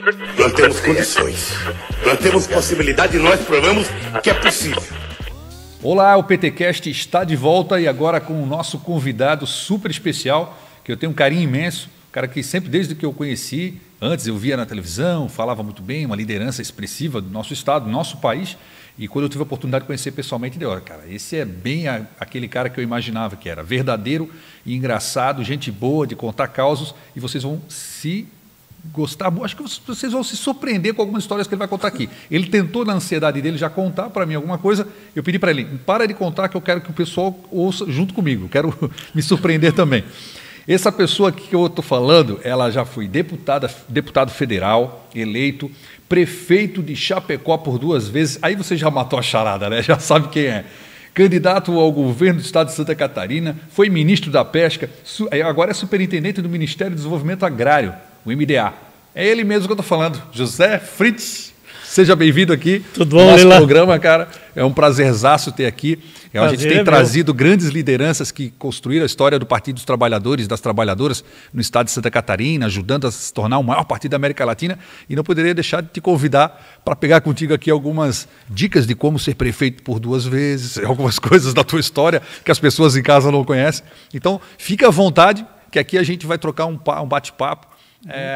Nós temos condições. Nós temos possibilidade e nós provamos que é possível. Olá, o PTcast está de volta e agora com o nosso convidado super especial, que eu tenho um carinho imenso, um cara que sempre, desde que eu conheci, antes eu via na televisão, falava muito bem, uma liderança expressiva do nosso estado, do nosso país, e quando eu tive a oportunidade de conhecer pessoalmente, deu, cara, esse é bem aquele cara que eu imaginava que era, verdadeiro e engraçado, gente boa, de contar causos, e vocês vão se gostar, acho que vocês vão se surpreender com algumas histórias que ele vai contar aqui. Ele tentou, na ansiedade dele, já contar para mim alguma coisa. Eu pedi para ele, para de contar que eu quero que o pessoal ouça junto comigo, eu quero me surpreender também. Essa pessoa aqui que eu estou falando, ela já foi deputado federal, eleito, prefeito de Chapecó por 2 vezes, aí você já matou a charada, né? Já sabe quem é. Candidato ao governo do estado de Santa Catarina, foi ministro da Pesca, agora é superintendente do Ministério do Desenvolvimento Agrário, o MDA. É ele mesmo que eu estou falando, José Fritz. Seja bem-vindo aqui. Tudo bom, no nosso Lila? programa, cara. É um prazerzaço ter aqui. A gente tem trazido grandes lideranças que construíram a história do Partido dos Trabalhadores e das Trabalhadoras no estado de Santa Catarina, ajudando a se tornar o maior partido da América Latina. E não poderia deixar de te convidar para pegar contigo aqui algumas dicas de como ser prefeito por 2 vezes, algumas coisas da tua história que as pessoas em casa não conhecem. Então, fica à vontade, que aqui a gente vai trocar um bate-papo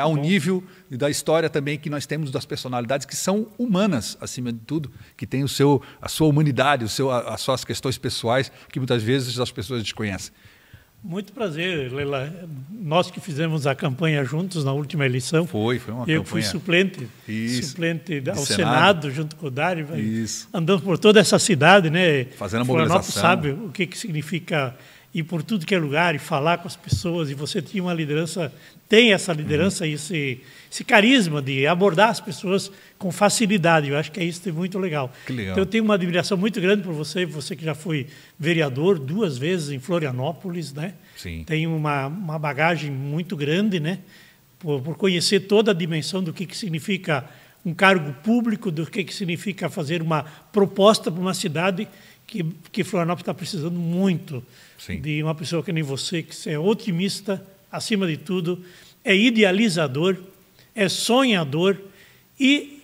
ao nível da história também que nós temos das personalidades que são humanas, acima de tudo, que tem a sua humanidade, as suas questões pessoais, que muitas vezes as pessoas desconhecem. Muito prazer, Leila. Nós que fizemos a campanha juntos na última eleição. Foi uma campanha. Eu fui suplente ao Senado, junto com o Dário. Andamos por toda essa cidade, né? Fazendo a mobilização. Sabe o que significa ir por tudo que é lugar e falar com as pessoas, e você tinha uma liderança, tem essa liderança e esse carisma de abordar as pessoas com facilidade. Eu acho que isso é muito legal. Que legal. Então, eu tenho uma admiração muito grande por você que já foi vereador 2 vezes em Florianópolis, né? Sim. Tem uma bagagem muito grande, né? Por conhecer toda a dimensão do que significa um cargo público, do que significa fazer uma proposta para uma cidade que Florianópolis está precisando muito. Sim. De uma pessoa que nem você, que é otimista, acima de tudo, é idealizador, é sonhador e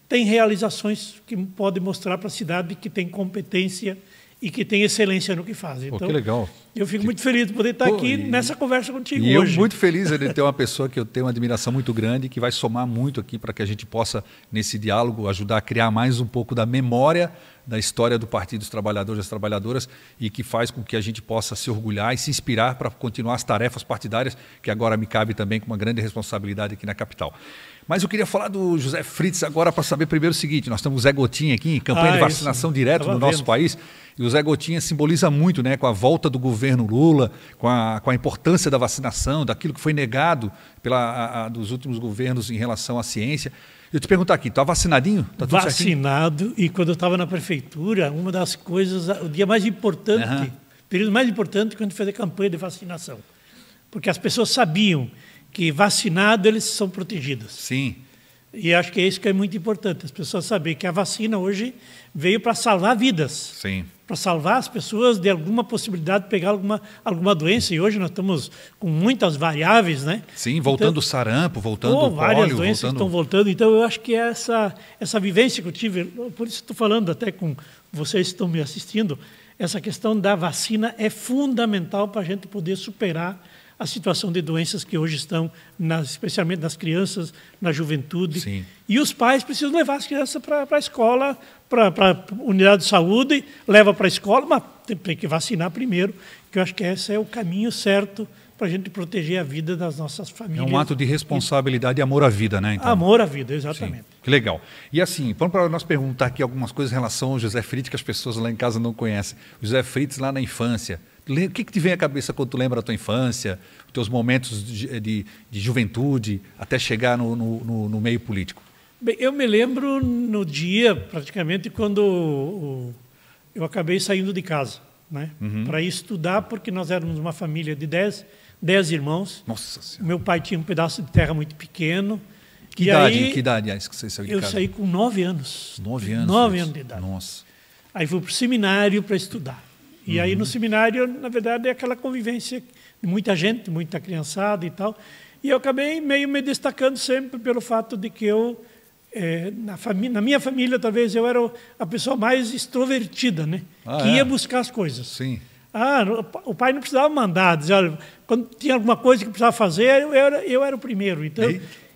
tem realizações que pode mostrar para a cidade que tem competência e que tem excelência no que faz. Então, que legal. Eu fico muito feliz de poder estar aqui nessa conversa contigo hoje. E eu muito feliz de ter uma pessoa que eu tenho uma admiração muito grande, que vai somar muito aqui para que a gente possa, nesse diálogo, ajudar a criar mais um pouco da memória da história do Partido dos Trabalhadores e das Trabalhadoras e que faz com que a gente possa se orgulhar e se inspirar para continuar as tarefas partidárias, que agora me cabe também com uma grande responsabilidade aqui na capital. Mas eu queria falar do José Fritz agora para saber primeiro o seguinte, nós temos o Zé Gotinha aqui, em campanha de vacinação direto no nosso país, e o Zé Gotinha simboliza muito, né, com a volta do governo Lula, com a importância da vacinação, daquilo que foi negado dos últimos governos em relação à ciência. Eu te perguntar aqui, está vacinadinho? Tá tudo vacinado, certinho? E quando eu estava na prefeitura, uma das coisas, o dia mais importante, o período mais importante, quando fazer campanha de vacinação. Porque as pessoas sabiam que vacinado eles são protegidos. Sim. E acho que é isso que é muito importante, as pessoas saberem que a vacina hoje veio para salvar vidas. Sim. Para salvar as pessoas de alguma possibilidade de pegar alguma doença. E hoje nós estamos com muitas variáveis, né? Sim, voltando o sarampo, voltando o várias pólio. Doenças estão voltando. Então, eu acho que essa vivência que eu tive, por isso estou falando até com vocês que estão me assistindo, essa questão da vacina é fundamental para a gente poder superar a situação de doenças que hoje estão, especialmente nas crianças, na juventude. Sim. E os pais precisam levar as crianças para a escola, para a unidade de saúde, leva para a escola, mas tem que vacinar primeiro, que eu acho que esse é o caminho certo para a gente proteger a vida das nossas famílias. É um ato de responsabilidade e amor à vida, né? Então, amor à vida, exatamente. Sim. Que legal. E assim, vamos para nós perguntar aqui algumas coisas em relação ao José Fritz, que as pessoas lá em casa não conhecem. O José Fritz lá na infância. O que te vem à cabeça quando tu lembra da tua infância, os teus momentos de juventude, até chegar no meio político? Bem, eu me lembro no dia, praticamente, quando eu acabei saindo de casa, né? Para ir estudar, porque nós éramos uma família de 10 irmãos. Nossa Senhora. Meu pai tinha um pedaço de terra muito pequeno. Que idade é que você saiu de casa? Eu saí com 9 anos. 9 anos? 9 anos de idade. Nossa. Aí fui para o seminário para estudar. E aí no seminário, na verdade, é aquela convivência de muita gente, muita criançada e tal. E eu acabei meio me destacando sempre pelo fato de que eu, na minha família, talvez eu era a pessoa mais extrovertida, né? Que ia buscar as coisas. Sim. O pai não precisava mandar, dizer, olha, quando tinha alguma coisa que precisava fazer, eu era o primeiro. Então,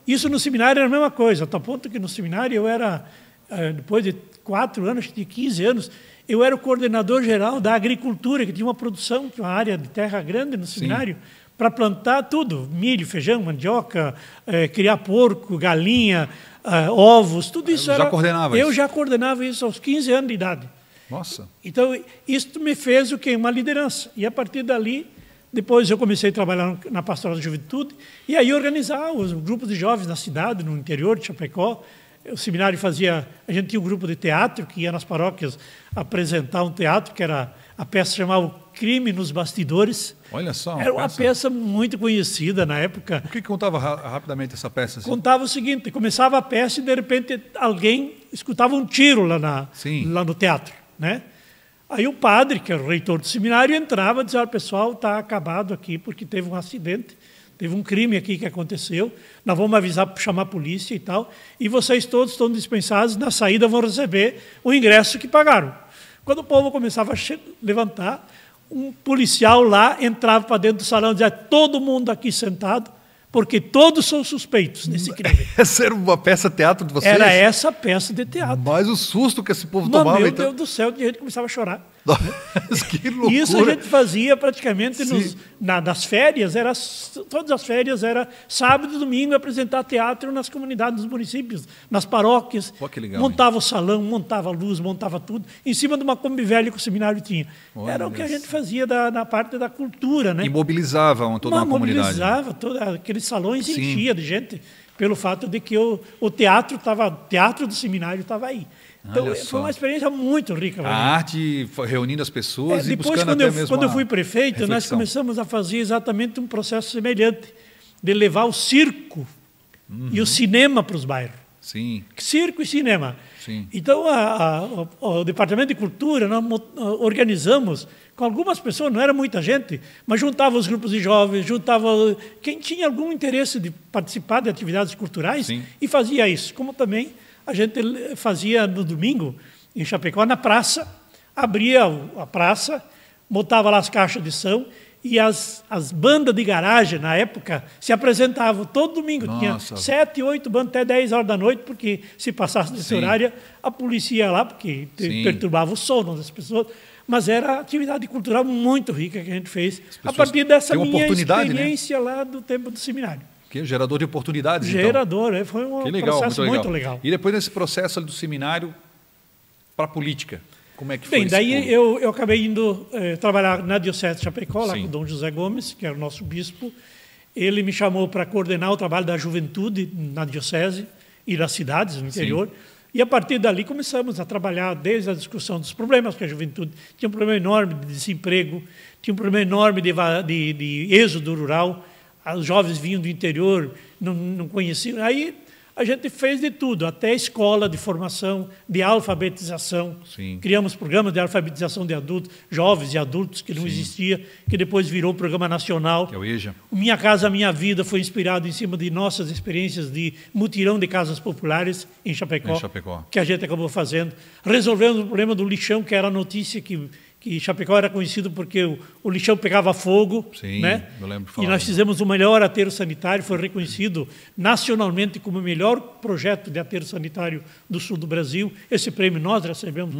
isso no seminário era a mesma coisa, até o ponto que no seminário eu era, depois de 4 anos, de 15 anos, eu era o coordenador geral da agricultura, que tinha uma produção, uma área de terra grande no seminário, para plantar tudo, milho, feijão, mandioca, criar porco, galinha, ovos, tudo isso já coordenava eu isso. já coordenava isso aos 15 anos de idade. Nossa. Então, isso me fez o quê? Uma liderança. E a partir dali, depois eu comecei a trabalhar na Pastoral da Juventude, e aí organizar os grupos de jovens na cidade, no interior de Chapecó. O seminário a gente tinha um grupo de teatro que ia nas paróquias apresentar um teatro, que era a peça chamava Crime nos Bastidores. Olha só. Era uma peça muito conhecida na época. O que contava rapidamente essa peça? Assim? Contava o seguinte, começava a peça e de repente alguém escutava um tiro lá no teatro, né? Aí o padre, que era o reitor do seminário, entrava e dizia, olha, pessoal, está acabado aqui porque teve um acidente, teve um crime aqui que aconteceu, nós vamos avisar para chamar a polícia e tal, e vocês todos estão dispensados, na saída vão receber o ingresso que pagaram. Quando o povo começava a levantar, um policial lá entrava para dentro do salão e dizia, todo mundo aqui sentado, porque todos são suspeitos nesse crime. Essa era uma peça de teatro de vocês? Era essa peça de teatro. Mas o susto que esse povo tomava... Meu Deus do céu, a gente começava a chorar. Que loucura. Isso a gente fazia praticamente nas férias, todas as férias, era sábado e domingo apresentar teatro nas comunidades dos municípios, nas paróquias. Pô, que legal, montava o salão, montava a luz, montava tudo, em cima de uma Kombi velha que o seminário tinha. Olha, era o que a gente fazia na parte da cultura, né? E mobilizava toda uma comunidade. Mobilizava, aqueles salões enchia de gente, pelo fato de que o teatro do seminário estava aí. Então, foi uma experiência muito rica. A arte reunindo as pessoas e buscando até mesmo quando eu fui prefeito, reflexão. nós começamos a fazer exatamente um processo semelhante, de levar o circo e o cinema para os bairros. Sim. Circo e cinema. Sim. Então, o Departamento de Cultura, nós organizamos com algumas pessoas, não era muita gente, mas juntava os grupos de jovens, juntava quem tinha algum interesse de participar de atividades culturais e fazia isso. Como também a gente fazia no domingo, em Chapecó, na praça, abria a praça, botava lá as caixas de som e as bandas de garagem, na época, se apresentavam todo domingo. Nossa. Tinha 7, 8 bandas até 10 horas da noite, porque se passasse desse horário, a polícia ia lá, porque perturbava o sono das pessoas. Mas era atividade cultural muito rica que a gente fez a partir dessa minha experiência, né? Lá do tempo do seminário. Que é gerador de oportunidades, Gerador, então. Foi um processo muito legal. E depois desse processo do seminário para a política, como é que foi? Bem, daí eu acabei indo trabalhar na Diocese de Chapecó, lá com o Dom José Gomes, que era o nosso bispo. Ele me chamou para coordenar o trabalho da juventude na Diocese e nas cidades, no interior. E a partir dali começamos a trabalhar desde a discussão dos problemas, que a juventude tinha um problema enorme de desemprego, tinha um problema enorme de êxodo rural. Os jovens vinham do interior, não conheciam. Aí a gente fez de tudo, até escola de formação, de alfabetização. Criamos programas de alfabetização de adultos, jovens e adultos, que não existia, que depois virou o Programa Nacional. Que é o EJA. O Minha Casa Minha Vida foi inspirado em cima de nossas experiências de mutirão de casas populares em Chapecó, que a gente acabou fazendo. Resolvendo o problema do lixão, que era a notícia que Chapecó era conhecido porque o lixão pegava fogo, né? Eu lembro de falar. E nós fizemos o melhor aterro sanitário, foi reconhecido nacionalmente como o melhor projeto de aterro sanitário do sul do Brasil. Esse prêmio nós recebemos.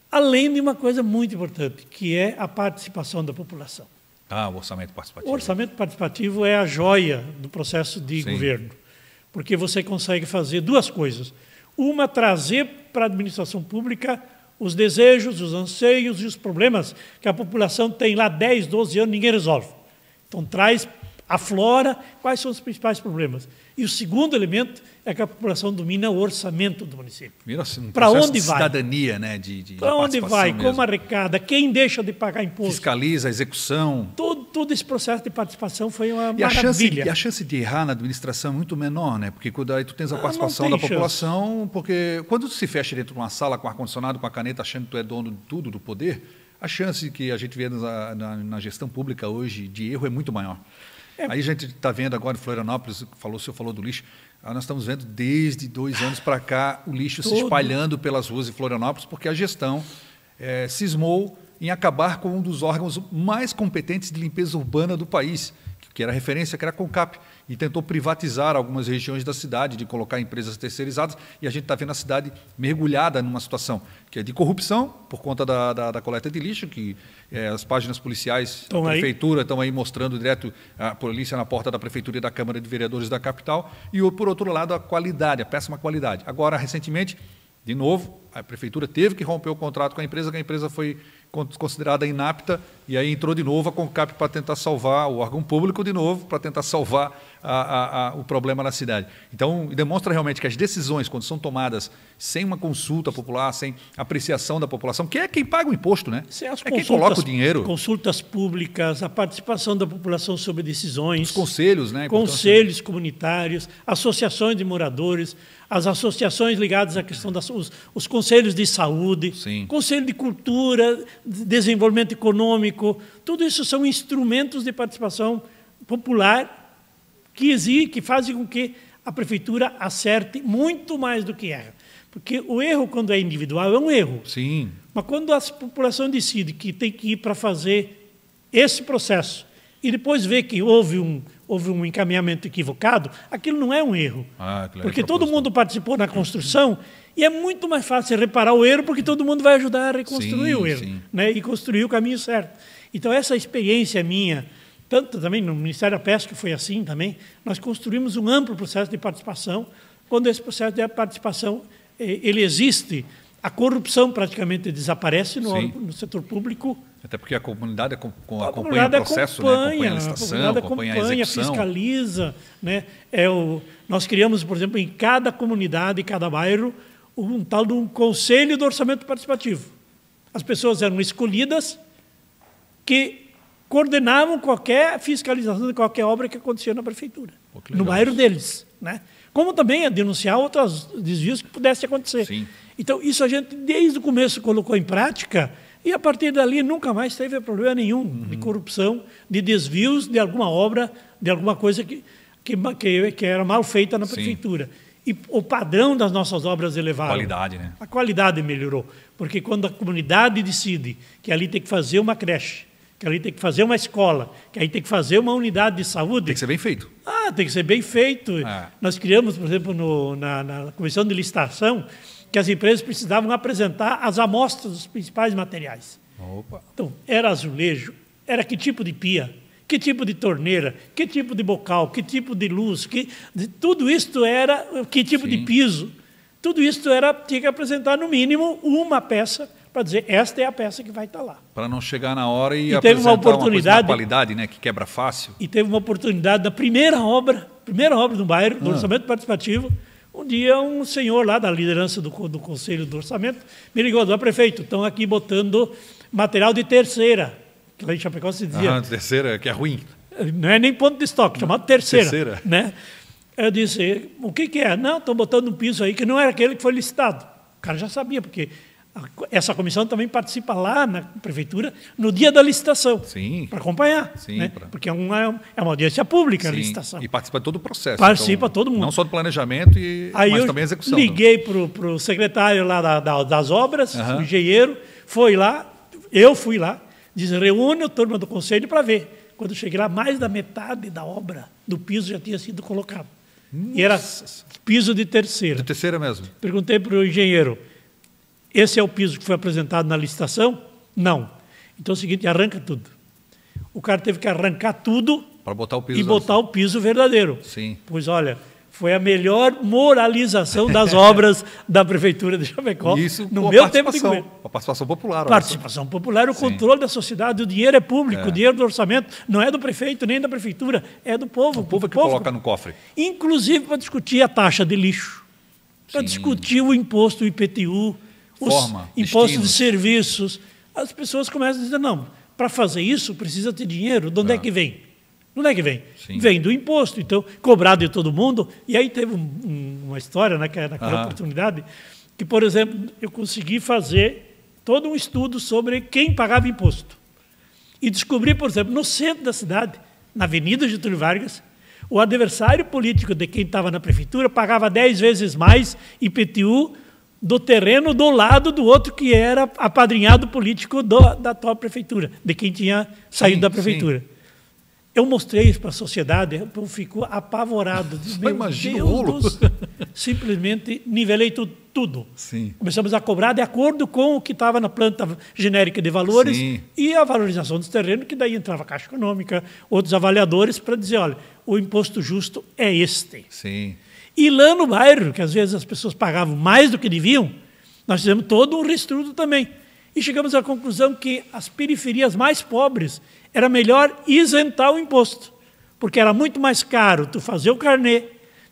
Além de uma coisa muito importante, que é a participação da população. O orçamento participativo. O orçamento participativo é a joia do processo de governo, porque você consegue fazer duas coisas. Uma, trazer para a administração pública os desejos, os anseios e os problemas que a população tem lá 10, 12 anos, ninguém resolve. Então, aflora quais são os principais problemas. E o segundo elemento é que a população domina o orçamento do município. Para onde vai? Cidadania, né? Para onde vai? Como arrecada? Quem deixa de pagar imposto? Fiscaliza a execução. Todo esse processo de participação foi uma maravilha. E a chance de errar na administração é muito menor, né? Porque quando aí tu tens a participação da população, porque quando tu se fecha dentro de uma sala com ar-condicionado, com a caneta, achando que tu é dono de tudo, do poder, a chance que a gente vê na gestão pública hoje de erro é muito maior. Aí a gente está vendo agora em Florianópolis, o senhor falou do lixo, nós estamos vendo desde 2 anos para cá o lixo se espalhando pelas ruas de Florianópolis, porque a gestão cismou em acabar com um dos órgãos mais competentes de limpeza urbana do país, que era referência, que era a CONCAP, e tentou privatizar algumas regiões da cidade, de colocar empresas terceirizadas, e a gente está vendo a cidade mergulhada numa situação que é de corrupção, por conta da coleta de lixo, que as páginas policiais da prefeitura estão aí mostrando direto a polícia na porta da prefeitura e da Câmara de Vereadores da capital, e, por outro lado, a qualidade, a péssima qualidade. Agora, recentemente, de novo, a prefeitura teve que romper o contrato com a empresa foi considerada inapta, e aí entrou de novo a CONCAP para tentar salvar, o órgão público de novo, para tentar salvar o problema na cidade. Então, demonstra realmente que as decisões, quando são tomadas sem uma consulta popular, sem apreciação da população, que é quem paga o imposto, né? É quem coloca o dinheiro. Consultas públicas, a participação da população sobre decisões. Os conselhos, né? Conselhos comunitários, associações de moradores, as associações ligadas à questão os conselhos de saúde, sim, conselho de cultura, de desenvolvimento econômico, tudo isso são instrumentos de participação popular que fazem com que a prefeitura acerte muito mais do que erra. Porque o erro, quando é individual, é um erro. Sim. Mas quando a população decide que tem que ir para fazer esse processo e depois vê que houve um encaminhamento equivocado, aquilo não é um erro. Porque todo mundo participou na construção e é muito mais fácil reparar o erro porque todo mundo vai ajudar a reconstruir o erro, né? E construir o caminho certo. Então, essa experiência minha, tanto também no Ministério da Pesca foi assim também, nós construímos um amplo processo de participação. Quando esse processo de participação ele existe, a corrupção praticamente desaparece no setor público. Até porque a comunidade acompanha o processo, acompanha a licitação, acompanha a execução. Fiscaliza. Né? Nós criamos, por exemplo, em cada comunidade, em cada bairro, um tal de um conselho do orçamento participativo. As pessoas eram escolhidas que coordenavam qualquer fiscalização de qualquer obra que acontecia na prefeitura, no bairro deles. Né? Como também a denunciar outros desvios que pudessem acontecer. Sim. Então, isso a gente, desde o começo, colocou em prática, e a partir dali nunca mais teve problema nenhum de corrupção, de desvios de alguma obra, de alguma coisa que era mal feita na prefeitura. E o padrão das nossas obras elevaram. A qualidade, né? A qualidade melhorou. Porque quando a comunidade decide que ali tem que fazer uma creche, que ali tem que fazer uma escola, que aí tem que fazer uma unidade de saúde... Tem que ser bem feito. Tem que ser bem feito. Nós criamos, por exemplo, na comissão de licitação, que as empresas precisavam apresentar as amostras dos principais materiais. Opa. Então, era azulejo, era que tipo de pia, que tipo de torneira, que tipo de bocal, que tipo de luz, tudo isso era, que tipo de piso, tudo isso tinha que apresentar no mínimo uma peça para dizer, esta é a peça que vai estar lá. Para não chegar na hora e apresentar teve uma oportunidade, uma qualidade, né, que quebra fácil. E teve uma oportunidade da primeira obra no bairro, do orçamento participativo. Um dia, um senhor lá da liderança do Conselho do Orçamento me ligou, prefeito, estão aqui botando material de terceira, que lá em Chapecó se dizia. Terceira, que é ruim. Não é nem ponto de estoque, chamado terceira. Né? Eu disse, o que é? Não, estão botando um piso aí que não era aquele que foi licitado. O cara já sabia, porque essa comissão também participa lá na prefeitura no dia da licitação, para acompanhar, né? Porque é uma audiência pública a licitação. E participa de todo o processo. Participa então, todo mundo. Não só do planejamento, mas também a execução. Liguei para o secretário lá das obras, o engenheiro, foi lá, eu fui lá, disse, reúne a turma do conselho para ver. Quando eu cheguei lá, mais da metade da obra do piso já tinha sido colocado. E era piso de terceira. De terceira mesmo. Perguntei para o engenheiro, esse é o piso que foi apresentado na licitação? Não. Então é o seguinte, arranca tudo. O cara teve que arrancar tudo para botar o piso botar o piso verdadeiro. Sim. Pois olha, foi a melhor moralização das obras da Prefeitura de Chapecó. Isso no meu tempo de governo. A participação popular. Participação popular, o controle da sociedade, o dinheiro é público, o dinheiro do orçamento não é do prefeito nem da prefeitura, é do povo. O povo é que coloca no cofre. Inclusive para discutir a taxa de lixo, para discutir o imposto, o IPTU, os impostos de serviços. As pessoas começam a dizer, não, para fazer isso precisa ter dinheiro. De onde é que vem? De onde é que vem? Vem do imposto, então, cobrado de todo mundo. E aí teve uma história naquela oportunidade, que, por exemplo, eu consegui fazer todo um estudo sobre quem pagava imposto. E descobri, por exemplo, no centro da cidade, na Avenida Getúlio Vargas, o adversário político de quem estava na prefeitura pagava 10 vezes mais IPTU do terreno do lado do outro que era apadrinhado político da atual prefeitura, de quem tinha saído da prefeitura. Sim. Eu mostrei isso para a sociedade, o povo ficou apavorado. Imagina o rolo. Simplesmente nivelei tudo. Sim. Começamos a cobrar de acordo com o que estava na planta genérica de valores. Sim. E a valorização dos terrenos, que daí entrava a Caixa Econômica, outros avaliadores, para dizer, olha, o imposto justo é este. Sim. E lá no bairro, que às vezes as pessoas pagavam mais do que deviam, nós fizemos todo um reestudo também. E chegamos à conclusão que as periferias mais pobres era melhor isentar o imposto, porque era muito mais caro tu fazer o carnê,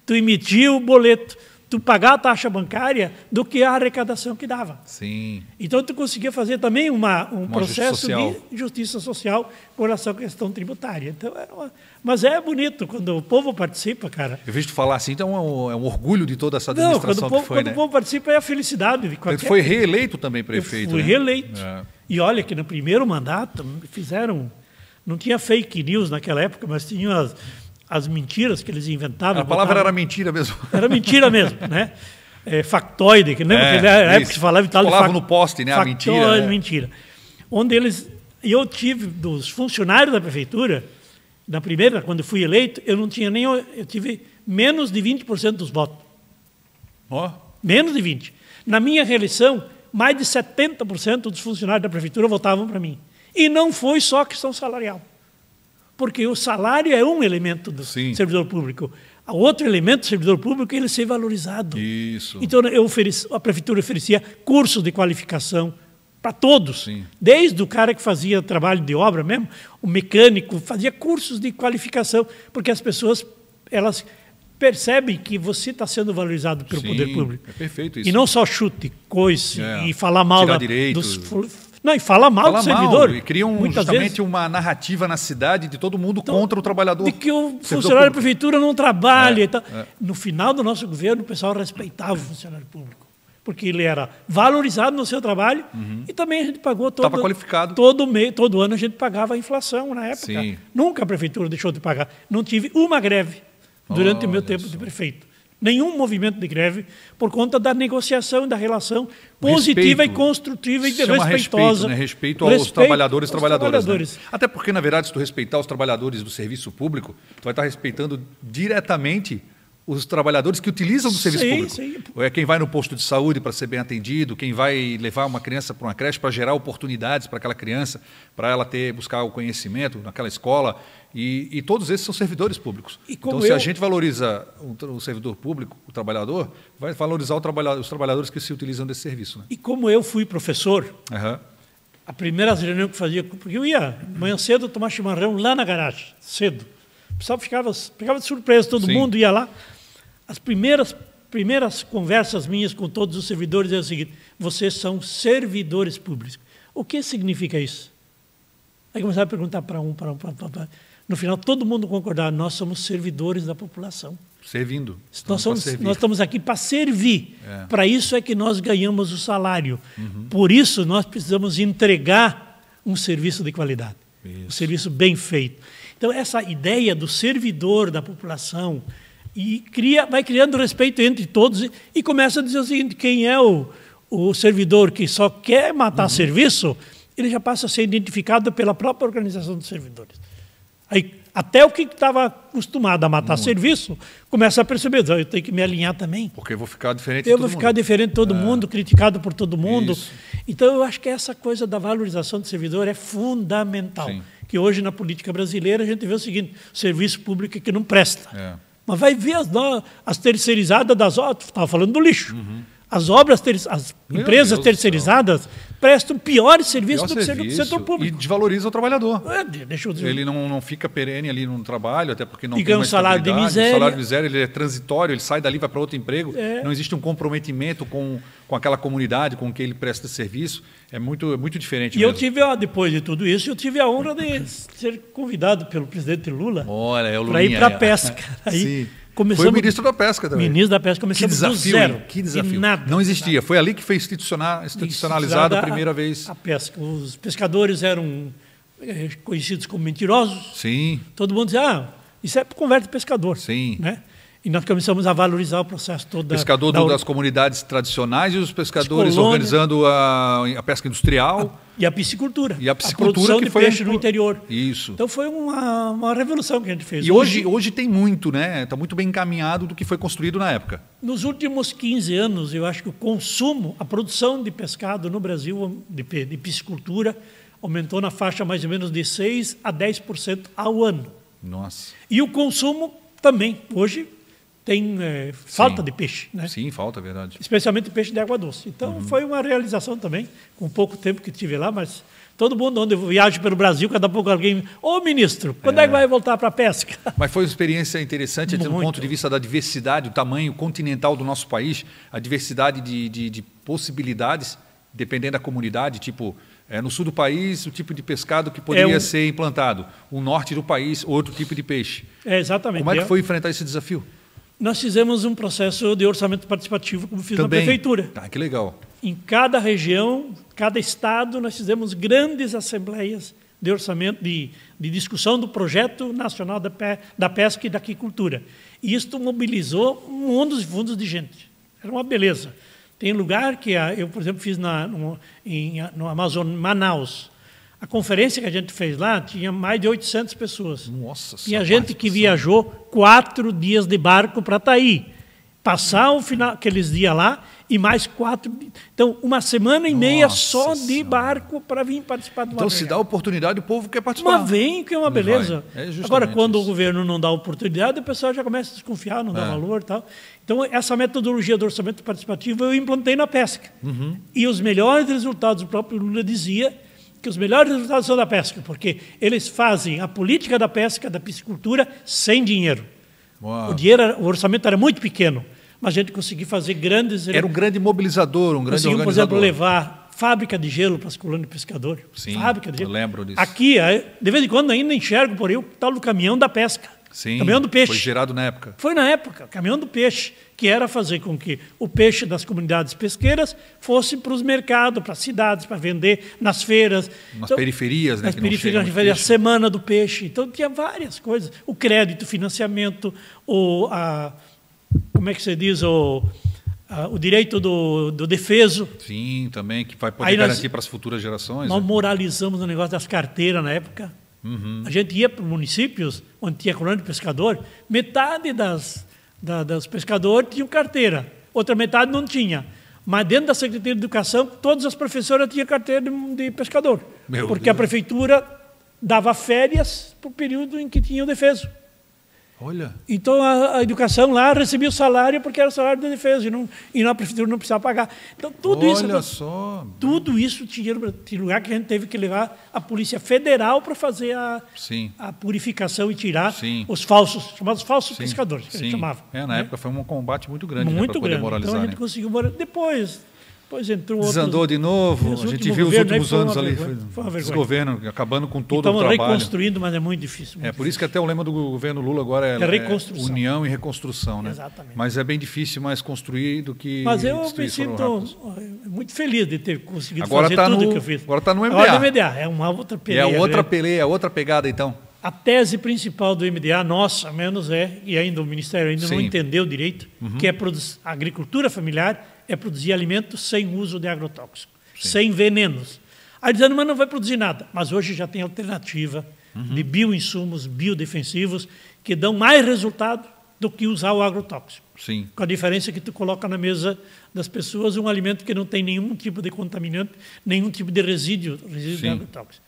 tu emitir o boleto, tu pagar a taxa bancária do que a arrecadação que dava. Sim. Então tu conseguia fazer também um processo de justiça social com relação à questão tributária. Então, mas é bonito quando o povo participa, cara. Eu vejo tu falar assim, então é um orgulho de toda essa administração que foi, quando o povo participa é a felicidade. Tu foi reeleito também prefeito, fui reeleito. É. E olha que no primeiro mandato fizeram... Não tinha fake news naquela época, mas tinham as mentiras que eles inventavam. A palavra era mentira mesmo. Era mentira mesmo, né? Factoide, que lembra que na época se falava em tal de falava no poste, né? A mentira. Mentira. Onde eles... Eu tive, dos funcionários da prefeitura, na primeira, quando fui eleito, eu tive menos de 20% dos votos. Oh. Menos de 20%. Na minha reeleição, mais de 70% dos funcionários da prefeitura votavam para mim. E não foi só questão salarial, porque o salário é um elemento do servidor público. O outro elemento do servidor público é ele ser valorizado. Isso. Então, a prefeitura oferecia cursos de qualificação para todos, Sim. Desde o cara que fazia trabalho de obra mesmo, o mecânico, fazia cursos de qualificação, porque as pessoas elas percebem que você está sendo valorizado pelo poder público. É perfeito isso. E não só chute, coice e falar mal dos... Não, e fala mal do servidor. E criam justamente uma narrativa na cidade de todo mundo contra o trabalhador. De que o funcionário da prefeitura não trabalha. E tal. No final do nosso governo, o pessoal respeitava o funcionário público, porque ele era valorizado no seu trabalho e também a gente pagou todo... Estava qualificado. Todo ano a gente pagava a inflação na época. Sim. Nunca a prefeitura deixou de pagar. Não tive uma greve durante o meu tempo de prefeito. Nenhum movimento de greve, por conta da negociação e da relação positiva e construtiva e respeitosa. Respeito aos trabalhadores e trabalhadoras. Né? Até porque, na verdade, se tu respeitar os trabalhadores do serviço público, tu vai estar respeitando diretamente os trabalhadores que utilizam do serviço público. Sim. É quem vai no posto de saúde para ser bem atendido, quem vai levar uma criança para uma creche para gerar oportunidades para aquela criança, para ela buscar o conhecimento naquela escola. E todos esses são servidores públicos. Então, se a gente valoriza o servidor público, o trabalhador, vai valorizar os trabalhadores que se utilizam desse serviço. Né? E como eu fui professor, a primeira reunião que fazia, porque eu ia manhã cedo tomar chimarrão lá na garagem, cedo. O pessoal ficava de surpresa, todo mundo ia lá. As primeiras conversas minhas com todos os servidores eram o seguinte: vocês são servidores públicos. O que significa isso? Aí começaram a perguntar para um. No final, todo mundo concordava, nós somos servidores da população. Servindo. Nós estamos aqui para servir. Para isso é que nós ganhamos o salário. Por isso, nós precisamos entregar um serviço de qualidade. Um serviço bem feito. Então, essa ideia do servidor da população vai criando respeito entre todos e começa a dizer o seguinte: quem é o servidor que só quer matar serviço, ele já passa a ser identificado pela própria organização dos servidores. Aí, até o que estava acostumado a matar serviço, começa a perceber, eu tenho que me alinhar também. Porque eu vou ficar diferente de todo mundo, criticado por todo mundo. Isso. Então, eu acho que essa coisa da valorização do servidor é fundamental. Sim. Que hoje, na política brasileira, a gente vê o seguinte: o serviço público é que não presta. Mas vai ver as terceirizadas das obras, tu estava falando do lixo. As empresas terceirizadas prestam piores serviços do que o setor público. E desvaloriza o trabalhador. Ele não fica perene ali no trabalho, até porque não tem uma salário de miséria. O salário de miséria ele é transitório, ele sai dali, vai para outro emprego. Não existe um comprometimento com aquela comunidade com que ele presta serviço. É muito diferente. E mesmo. Eu tive, depois de tudo isso, eu tive a honra de ser convidado pelo presidente Lula para ir para a pesca. Aí, foi o ministro da Pesca também. Ministro da Pesca, começamos do zero. Que desafio. Nada, não existia. Foi ali que foi institucionalizado a primeira vez. A pesca. Os pescadores eram conhecidos como mentirosos. Sim. Todo mundo diz, isso é conversa de pescador. Sim. Né? E nós começamos a valorizar o processo todo. Pescador das comunidades tradicionais e os pescadores colônias, organizando a pesca industrial. E a piscicultura. E a piscicultura, a produção que de foi peixe no interior. Isso. Então foi uma revolução que a gente fez. E hoje tem muito, né? Está muito bem encaminhado do que foi construído na época. Nos últimos 15 anos, eu acho que o consumo, a produção de pescado no Brasil, de piscicultura, aumentou na faixa mais ou menos de 6% a 10% ao ano. Nossa. E o consumo também. Hoje tem falta de peixe. Né? Sim, falta, é verdade. Especialmente peixe de água doce. Então, foi uma realização também, com pouco tempo que estive lá, mas todo mundo, onde eu viajo pelo Brasil, cada pouco alguém... Ô, ministro, quando é que vai voltar para a pesca? Mas foi uma experiência interessante, do ponto de vista da diversidade, o tamanho continental do nosso país, a diversidade de possibilidades, dependendo da comunidade, tipo... no sul do país, o tipo de pescado que poderia ser implantado. O norte do país, outro tipo de peixe. Exatamente. Como é que foi enfrentar esse desafio? Nós fizemos um processo de orçamento participativo, como fiz na prefeitura. Que legal. Em cada região, cada estado, nós fizemos grandes assembleias de orçamento, de discussão do projeto nacional da pesca e da aquicultura. E isto mobilizou mundos e fundos de gente. Era uma beleza. Tem lugar que eu, por exemplo, fiz no Amazonas, Manaus. A conferência que a gente fez lá tinha mais de 800 pessoas. Nossa, tinha gente que viajou 4 dias de barco para Taí. Passar aqueles dias lá e mais 4... Então, uma semana e meia só de barco para vir participar de uma Então, se dá oportunidade, o povo quer participar. Mas vem, que é uma beleza. Agora, quando o governo não dá oportunidade, o pessoal já começa a desconfiar, não dá valor e tal. Então, essa metodologia do orçamento participativo eu implantei na pesca. E os melhores resultados, o próprio Lula dizia que os melhores resultados são da pesca, porque eles fazem a política da pesca, da piscicultura, sem dinheiro. O orçamento era muito pequeno, mas a gente conseguiu fazer grandes... Era um grande mobilizador, um grande organizador. Por exemplo, levar fábrica de gelo para as colônias de pescador. Sim, fábrica de gelo. Eu lembro disso. Aqui, de vez em quando, ainda enxergo por aí o tal do caminhão da pesca. Sim, caminhão do peixe. Foi gerado na época. Foi na época, caminhão do peixe, que era fazer com que o peixe das comunidades pesqueiras fosse para os mercados, para as cidades, para vender nas feiras. Nas periferias, né? Nas periferias, a gente fazia a semana do peixe. Então, tinha várias coisas. O crédito, o financiamento, como é que se diz? O direito do defeso. Sim, também, que vai poder garantir para as futuras gerações. Nós moralizamos o negócio das carteiras na época. A gente ia para municípios onde tinha colônia de pescador, metade dos pescadores tinham carteira, outra metade não tinha. Mas dentro da Secretaria de Educação, todas as professoras tinham carteira de pescador. Porque a prefeitura dava férias para o período em que tinha o defeso. Olha. Então, a educação lá recebia o salário porque era o salário de defesa e na prefeitura não precisava pagar. Então, tudo isso tinha lugar que a gente teve que levar a Polícia Federal para fazer a purificação e tirar os chamados falsos pescadores, que a gente chamava. Na época foi um combate muito grande para poder moralizar. Então, a gente conseguiu moralizar. Depois entrou desandou de novo, a gente viu os últimos anos ali, foi uma desgoverno, acabando com todo o trabalho. Estamos reconstruindo, mas é muito difícil. Por isso que até o lema do governo Lula agora é união e reconstrução. Né? Exatamente. Mas é bem difícil mais construir do que Mas eu me sinto muito feliz de ter conseguido agora fazer tudo que eu fiz. Agora está no MDA. Agora no MDA, é uma outra peleia. É outra peleia, outra pegada então. A tese principal do MDA, nossa, menos e ainda o Ministério ainda não entendeu direito, que é a agricultura familiar é produzir alimentos sem uso de agrotóxicos, sem venenos. Aí dizendo, mas não vai produzir nada. Mas hoje já tem alternativa de bioinsumos, biodefensivos, que dão mais resultado do que usar o agrotóxico. Sim. Com a diferença que tu coloca na mesa das pessoas um alimento que não tem nenhum tipo de contaminante, nenhum tipo de resíduo de agrotóxico.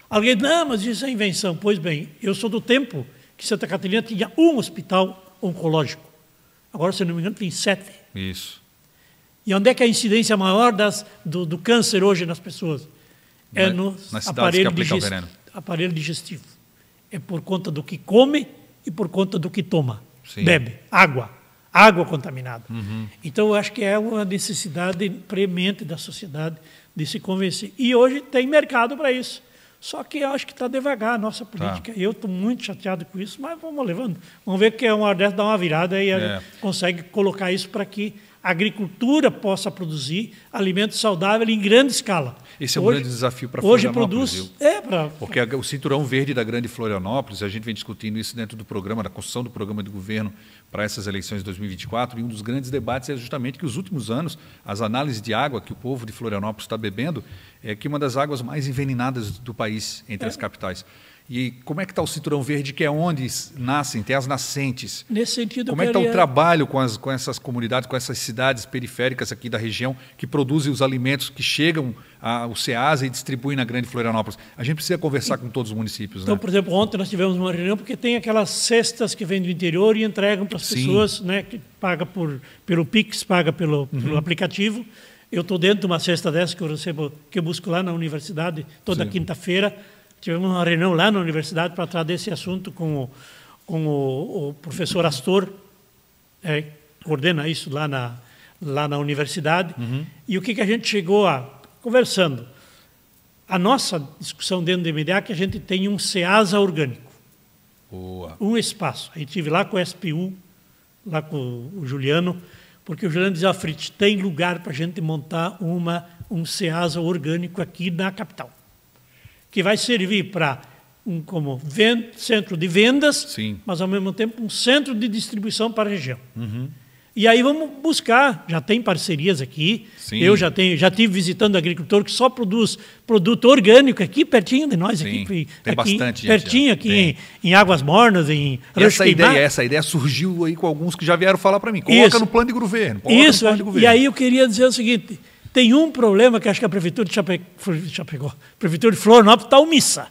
Alguém diz, não, mas isso é invenção. Pois bem, eu sou do tempo que Santa Catarina tinha um hospital oncológico. Agora, se não me engano, tem 7. Isso. E onde é que a incidência maior do câncer hoje nas pessoas? É no aparelho digestivo. É por conta do que come e por conta do que toma. Bebe. Água contaminada. Então, eu acho que é uma necessidade premente da sociedade de se convencer. E hoje tem mercado para isso. Só que eu acho que está devagar a nossa política. Eu estou muito chateado com isso, mas vamos levando. Vamos ver que uma hora dessa dá uma virada e a gente consegue colocar isso para que a agricultura possa produzir alimento saudável em grande escala. Esse é um grande desafio para Florianópolis. Porque o Cinturão Verde da Grande Florianópolis, a gente vem discutindo isso dentro do programa, da construção do programa de governo para essas eleições de 2024, e um dos grandes debates é justamente que os últimos anos, as análises de água que o povo de Florianópolis está bebendo é que uma das águas mais envenenadas do país entre as capitais. E como é que está o Cinturão Verde, que é onde nascem, tem as nascentes? Nesse sentido, como é que está o trabalho com essas comunidades, com essas cidades periféricas aqui da região, que produzem os alimentos que chegam ao Ceasa e distribuem na Grande Florianópolis? A gente precisa conversar com todos os municípios. Então, né? por exemplo, ontem nós tivemos uma reunião, porque tem aquelas cestas que vêm do interior e entregam para as pessoas, né, que paga pelo Pix, paga pelo aplicativo. Eu estou dentro de uma cesta dessa que eu recebo, que eu busco lá na universidade toda quinta-feira. Tivemos uma reunião lá na universidade para tratar desse assunto com o professor Astor, que coordena isso lá na universidade. E o que a gente chegou conversando? A nossa discussão dentro do MDA é que a gente tem um Ceasa orgânico. Boa. Um espaço. Aí estive lá com o SPU, lá com o Juliano, porque o Juliano dizia, Fritz, tem lugar para a gente montar um Ceasa orgânico aqui na capital, que vai servir para como centro de vendas, mas ao mesmo tempo um centro de distribuição para a região. E aí vamos buscar, já tem parcerias aqui, eu já estive visitando agricultor que só produz produto orgânico aqui pertinho de nós, aqui tem bastante pertinho gente, aqui em Águas Mornas, em essa ideia surgiu aí com alguns que já vieram falar para mim, coloca no plano de governo. Isso, e aí eu queria dizer o seguinte, tem um problema que acho que a Prefeitura de a Prefeitura de Florianópolis está omissa.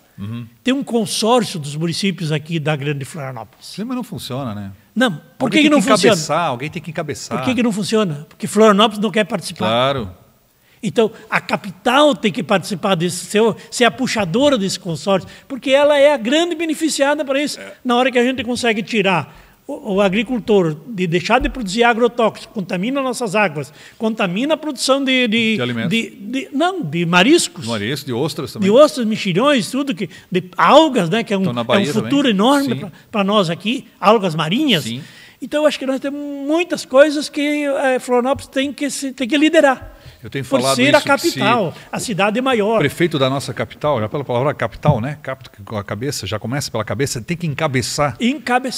Tem um consórcio dos municípios aqui da Grande Florianópolis. Sim, mas não funciona, né? Não, por que não funciona? Alguém tem que encabeçar. Por que não funciona? Porque Florianópolis não quer participar. Claro. Então, a capital tem que participar desse, ser a puxadora desse consórcio, porque ela é a grande beneficiada para isso. Na hora que a gente consegue tirar o agricultor de deixar de produzir agrotóxicos, contamina nossas águas, contamina a produção de alimentos. De mariscos. De ostras também. De ostras, mexilhões, tudo, de algas, né, que é um futuro enorme para nós aqui, algas marinhas. Sim. Então, eu acho que nós temos muitas coisas que Florianópolis tem que liderar. Eu tenho falado por ser a capital, a cidade maior. O prefeito da nossa capital, já pela palavra capital, né? Com a cabeça, já começa pela cabeça, tem que encabeçar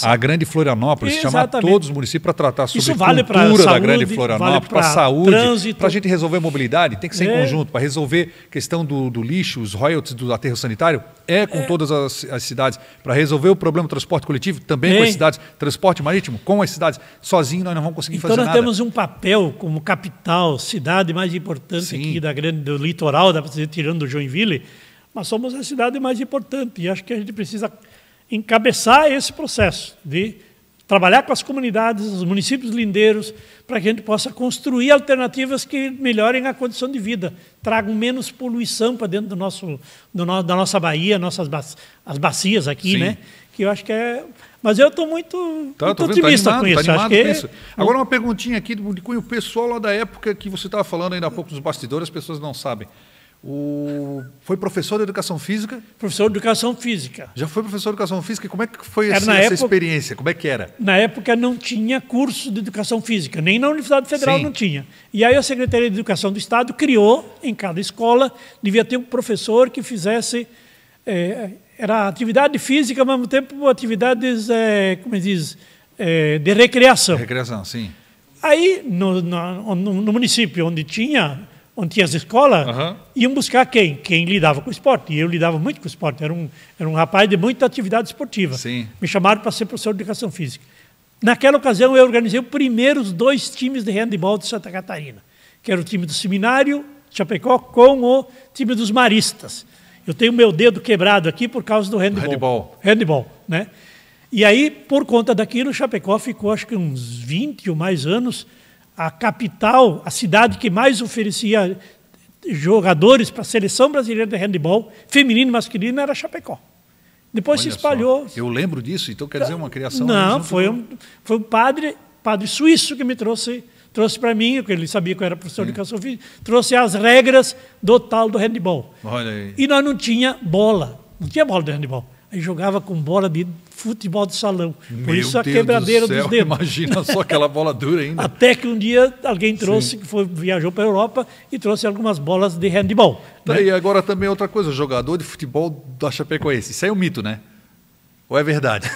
a Grande Florianópolis, chamar todos os municípios para tratar sobre a cultura da Grande Florianópolis, para a saúde, para a gente resolver a mobilidade, tem que ser em conjunto, para resolver a questão do lixo, os royalties do aterro sanitário, com todas as cidades, para resolver o problema do transporte coletivo, também com as cidades, transporte marítimo, com as cidades. Sozinho nós não vamos conseguir fazer nada. Então nós temos um papel como capital, cidade mais importante aqui do litoral, tirando do Joinville, mas somos a cidade mais importante e acho que a gente precisa encabeçar esse processo de trabalhar com as comunidades, os municípios lindeiros, para que a gente possa construir alternativas que melhorem a condição de vida, tragam menos poluição para dentro da nossa Bahia, as bacias aqui, né? Que eu acho que é... Mas eu estou muito otimista com isso. Acho que com isso. Agora uma perguntinha aqui de cunho pessoal lá da época que você estava falando ainda há pouco nos bastidores, as pessoas não sabem. Foi professor de Educação Física? Professor de Educação Física. Já foi professor de Educação Física? Como é que foi essa experiência? Como é que era? Na época não tinha curso de Educação Física, nem na Universidade Federal não tinha. E aí a Secretaria de Educação do Estado criou, em cada escola, devia ter um professor que fizesse... era atividade física, ao mesmo tempo atividades, de recreação. Recreação, sim. Aí, no município onde tinha as escolas, iam buscar quem? Quem lidava com o esporte. E eu lidava muito com o esporte. Era um rapaz de muita atividade esportiva. Sim. Me chamaram para ser professor de Educação Física. Naquela ocasião, eu organizei os primeiros 2 times de handebol de Santa Catarina, que era o time do Seminário, Chapecó, com o time dos Maristas. Eu tenho meu dedo quebrado aqui por causa do handebol. Handebol, né? E aí, por conta daquilo, Chapecó ficou, acho que uns 20 ou mais anos, a capital, a cidade que mais oferecia jogadores para a seleção brasileira de handebol, feminino e masculino, era Chapecó. Depois se espalhou. Eu lembro disso, então quer dizer uma criação... Não, foi um padre suíço que me trouxe para mim, porque ele sabia que eu era professor de Educação Física, trouxe as regras do tal do handebol. Olha aí. E nós não tinha bola de handebol. Aí jogava com bola de futebol de salão. Por isso a Deus quebradeira do céu, dos dedos. Imagina só aquela bola dura ainda. Até que um dia alguém trouxe, viajou para a Europa e trouxe algumas bolas de handball. Né? E agora também outra coisa, jogador de futebol da Chapecoense. Isso aí é um mito, né? Ou é verdade?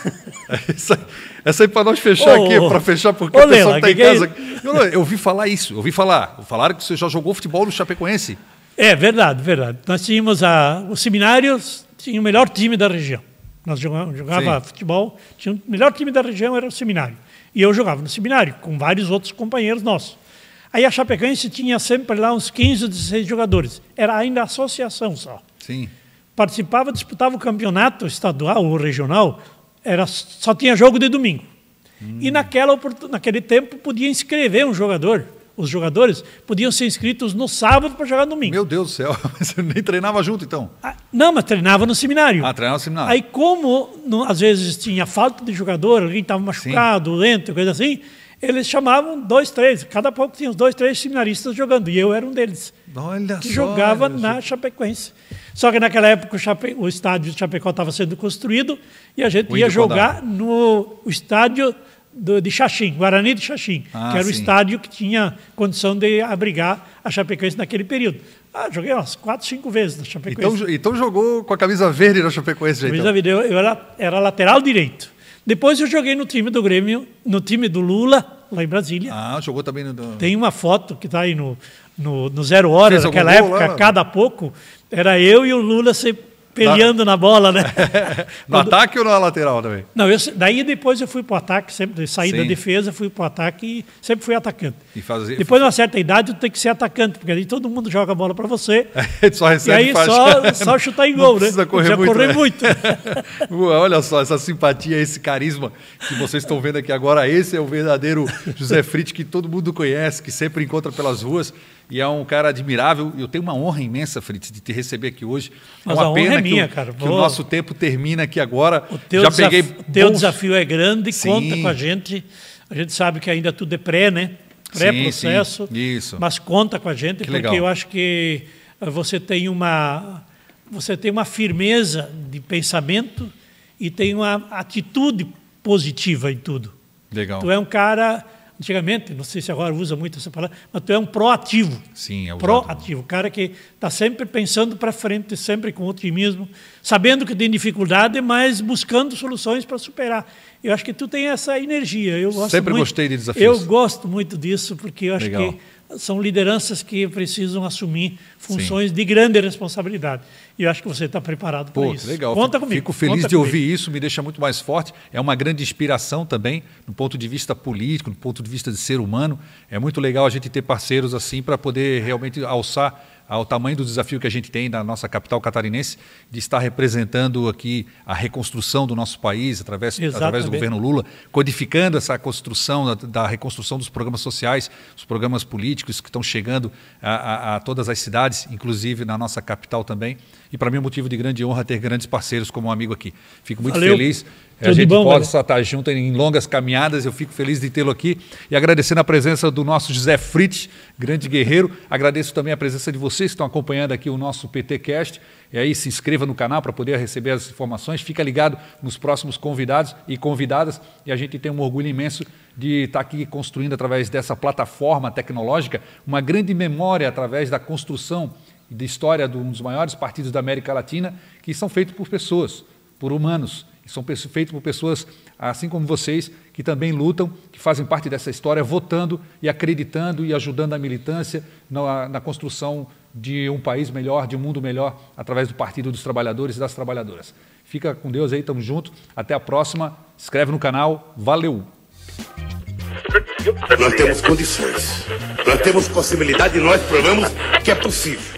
Essa aí para nós fechar aqui, para fechar, porque o pessoal está em casa. Eu ouvi falar isso, falaram que você já jogou futebol no Chapecoense. É verdade, verdade. Nós tínhamos os seminários, tinha o melhor time da região. Nós jogava futebol, tinha o melhor time da região era o seminário. E eu jogava no seminário, com vários outros companheiros nossos. Aí a Chapecoense tinha sempre lá uns 15 ou 16 jogadores. Era ainda associação só. Sim. Participava, disputava o campeonato estadual ou regional, só tinha jogo de domingo. E naquele tempo podia inscrever um jogador. Os jogadores podiam ser inscritos no sábado para jogar no domingo. Meu Deus do céu, você nem treinava junto então? Não, mas treinava no seminário. Treinava no seminário. Aí como às vezes tinha falta de jogador, alguém estava machucado, doente, coisa assim, eles chamavam 2, 3. Cada pouco tinha uns 2, 3 seminaristas jogando. E eu era um deles. Olha que só, jogava na Chapecoense. Só que naquela época o estádio de Chapecó estava sendo construído e a gente ia jogar no estádio de Xaxim, Guarani de Xaxim, que era o estádio que tinha condição de abrigar a Chapecoense naquele período. Joguei umas 4, 5 vezes na Chapecoense. Então jogou com a camisa verde na Chapecoense. Camisa verde, eu era lateral direito. Depois eu joguei no time do Grêmio, no time do Lula, lá em Brasília. Jogou também no... Tem uma foto que está aí no 0 Hora, naquela época, cada pouco, era eu e o Lula peleando na bola, né? No ataque ou na lateral também? Não, daí depois eu fui para o ataque, sempre saí da defesa, fui para o ataque e sempre fui atacante. Depois de uma certa idade, tu tem que ser atacante, porque aí todo mundo joga a bola para você. Só recebe, e aí só chutar em gol, né? Precisa correr muito. Olha só, essa simpatia, esse carisma que vocês estão vendo aqui agora, esse é o verdadeiro José Fritz, que todo mundo conhece, que sempre encontra pelas ruas. E é um cara admirável. Eu tenho uma honra imensa, Fritz, de te receber aqui hoje. Mas uma pena que o nosso tempo termina aqui agora. O teu desafio é grande, conta com a gente. A gente sabe que ainda tudo é né? Pré-processo. Isso. Mas conta com a gente, porque legal. Eu acho que você tem uma firmeza de pensamento e tem uma atitude positiva em tudo. Legal. Tu é um cara... Antigamente, não sei se agora usa muito essa palavra, mas tu é um proativo. Sim, é proativo. O cara que está sempre pensando para frente, sempre com otimismo, sabendo que tem dificuldade, mas buscando soluções para superar. Eu acho que tu tem essa energia. Gostei de desafios. Eu gosto muito disso, porque eu acho que são lideranças que precisam assumir funções de grande responsabilidade. E eu acho que você está preparado para isso. Legal. Conta comigo. Fico feliz de ouvir isso, me deixa muito mais forte. É uma grande inspiração também, no ponto de vista político, no ponto de vista de ser humano. É muito legal a gente ter parceiros assim para poder realmente alçar ao tamanho do desafio que a gente tem na nossa capital catarinense, de estar representando aqui a reconstrução do nosso país através do governo Lula, codificando essa construção da reconstrução dos programas sociais, os programas políticos que estão chegando a todas as cidades, inclusive na nossa capital também. E para mim é um motivo de grande honra ter grandes parceiros como um amigo aqui. Fico muito feliz. A gente pode só estar junto em longas caminhadas, eu fico feliz de tê-lo aqui e agradecendo a presença do nosso José Fritz, grande guerreiro. Agradeço também a presença de vocês que estão acompanhando aqui o nosso PTcast. E aí se inscreva no canal para poder receber as informações, fica ligado nos próximos convidados e convidadas, e a gente tem um orgulho imenso de estar aqui construindo através dessa plataforma tecnológica uma grande memória através da construção e da história de um dos maiores partidos da América Latina, que são feitos por pessoas, por humanos, e são feitos por pessoas assim como vocês, que também lutam, que fazem parte dessa história, votando e acreditando e ajudando a militância na construção de um país melhor, de um mundo melhor, através do Partido dos Trabalhadores e das Trabalhadoras. Fica com Deus aí, tamo junto. Até a próxima. Se inscreve no canal. Valeu! Nós temos condições. Nós temos possibilidade e nós provamos que é possível.